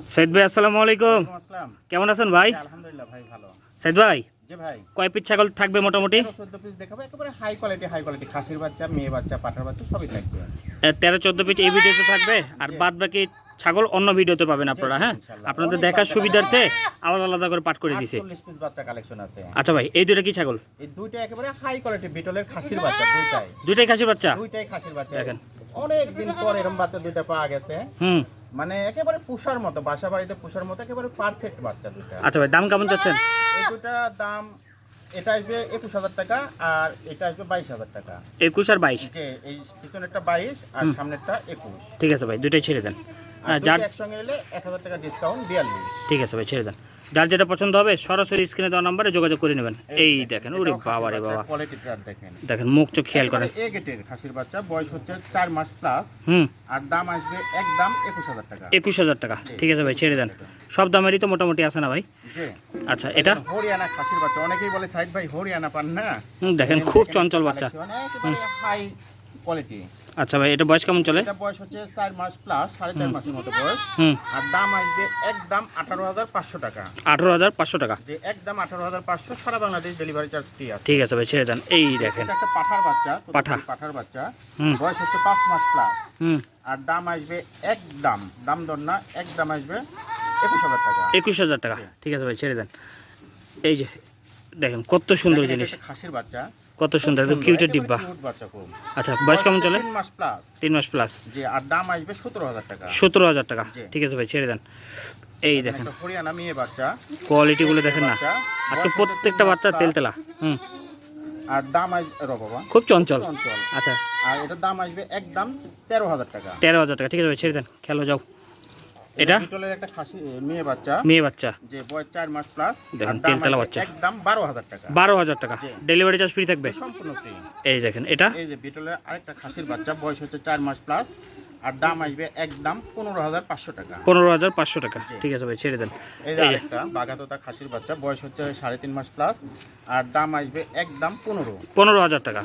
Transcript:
সাইদ ভাই আসসালামু আলাইকুম। আসসালাম। কেমন আছেন ভাই? আলহামদুলিল্লাহ ভাই ভালো। সাইদ ভাই, জি ভাই, কয় পিস ছাগল থাকবে মোটামুটি? 14 পিস দেখাবো, একেবারে হাই কোয়ালিটি খাসির বাচ্চা, মেয়ে বাচ্চা, পাঠার বাচ্চা সবই থাকবে। 13-14 পিস এই ভিডিওতে থাকবে, আর বাদ বাকি ছাগল অন্য ভিডিওতে পাবেন আপনারা। হ্যাঁ, ইনশাআল্লাহ। আপনাদের অনেক দেখার বাচ্চা সুবিধার্থে আলাদা আলাদা করে পাঠ করে দিয়েছে। 48 পিস বাচ্চা কালেকশন আছে। আচ্ছা ভাই, এই দুটো কি ছাগল? এই দুইটা একেবারে হাই কোয়ালিটি বিটলের খাসির বাচ্চা, দুইটাই খাসির বাচ্চা? দুইটাই খাসির বাচ্চা। দেখেন, অনেক দিন পর এরকম বাচ্চা দুইটা পাওয়া গেছে। মানে একেবারে পুষার মতো, বাসা বাড়িতে পুষার মতো একেবারে পারফেক্ট বাচ্চা দুইটা। আচ্ছা ভাই, দাম কেমন চাচ্ছেন? এই দুইটা দাম, এটা আসবে 21,000 টাকা আর এটা আসবে 22,000 টাকা। 21 আর 22? যে এই পিছনেরটা 22 আর সামনেরটা 21। ঠিক আছে ভাই, দুইটাই ছেড়ে দেন। আর যার একসঙ্গে নিলে 1000 টাকা ডিসকাউন্ট 42। ঠিক আছে ভাই, ছেড়ে দেন। যার যেটা পছন্দ হবে সরাসরি স্ক্রিনে দেওয়া নম্বরে যোগাযোগ করে নেবেন। এই দেখেন, ওরে বাবা রে বাবা, কোয়ালিটিটা দেখেন। দেখেন মুখ চোখ খেয়াল করেন। এ গেটের খাসির বাচ্চা, বয়স হচ্ছে 4 মাস প্লাস। আর দাম আসবে একদম 21,000 টাকা। 21,000 টাকা। ঠিক আছে ভাই, ছেড়ে দেন। সব দামেরই তো মোটামুটি আছে না ভাই? জি। আচ্ছা, এটা হরিয়ানা খাসির বাচ্চা, অনেকেই বলে সাইদ ভাই হরিয়ানা পান না। দেখেন খুব চঞ্চল বাচ্চা, হাই কোয়ালিটি। আচ্ছা ভাই, এটা বয়স কেমন চলে? এটা বয়স হচ্ছে 4 মাস প্লাস, 4.5 মাসের মতো বয়স। আর দাম আসবে একদম 18,500 টাকা। 18,500 টাকা? যে একদম 18,500, সারা বাংলাদেশ ডেলিভারি চার্জ ফ্রি আছে। ঠিক আছে ভাই, ছেড়ে দেন। এই দেখেন, এটা একটা পাঠার বাচ্চা, পাঠার বাচ্চা, বয়স হচ্ছে 5 মাস প্লাস। আর দাম আসবে একদম, দাম দর না, একদম আসবে 21,000 টাকা। 21,000 টাকা। ঠিক আছে ভাই, ছেড়ে দেন। এই যে দেখেন কত সুন্দর জিনিস, খাসির বাচ্চা, কত সুন্দর, একদম কিউটের ডিব্বা। আচ্ছা, বয়স কেমন চলে? 3 মাস প্লাস। 3 মাস প্লাস। জি। আর দাম আসবে 17,000 টাকা। 17,000 টাকা। ঠিক আছে ভাই, ছেড়ে দেন। এই দেখেন হরিয়ানা মেয়ে বাচ্চা, কোয়ালিটি গুলো দেখেন না, আজকে প্রত্যেকটা বাচ্চা তেলতেলা। আর দাম আসবে বাবা খুব চঞ্চল। আচ্ছা, আর এটার দাম আসবে একদম 13,000 টাকা। 13,000 টাকা। ঠিক আছে ভাই, ছেড়ে দেন, খেলো যাও। এটা বিটলের একটা খাসি মেয়ে বাচ্চা, যে বয়স 4 মাস প্লাস। দেখেন তেলতেলা বাচ্চা, একদম 12,000 টাকা। 12,000 টাকা। ডেলিভারি চার্জ ফ্রি থাকবে? সম্পূর্ণ ফ্রি। এই দেখেন, এটা এই যে বিটলের আরেকটা খাসির বাচ্চা, বয়স হচ্ছে 4 মাস প্লাস। আর দাম আসবে একদম 15,500 টাকা। 15,500 টাকা। ঠিক আছে ভাই, ছেড়ে দেন। এই যে আরেকটা বাগাতোতা খাসির বাচ্চা, বয়স হচ্ছে 3.5 মাস প্লাস। আর দাম আসবে একদম 15,000 টাকা।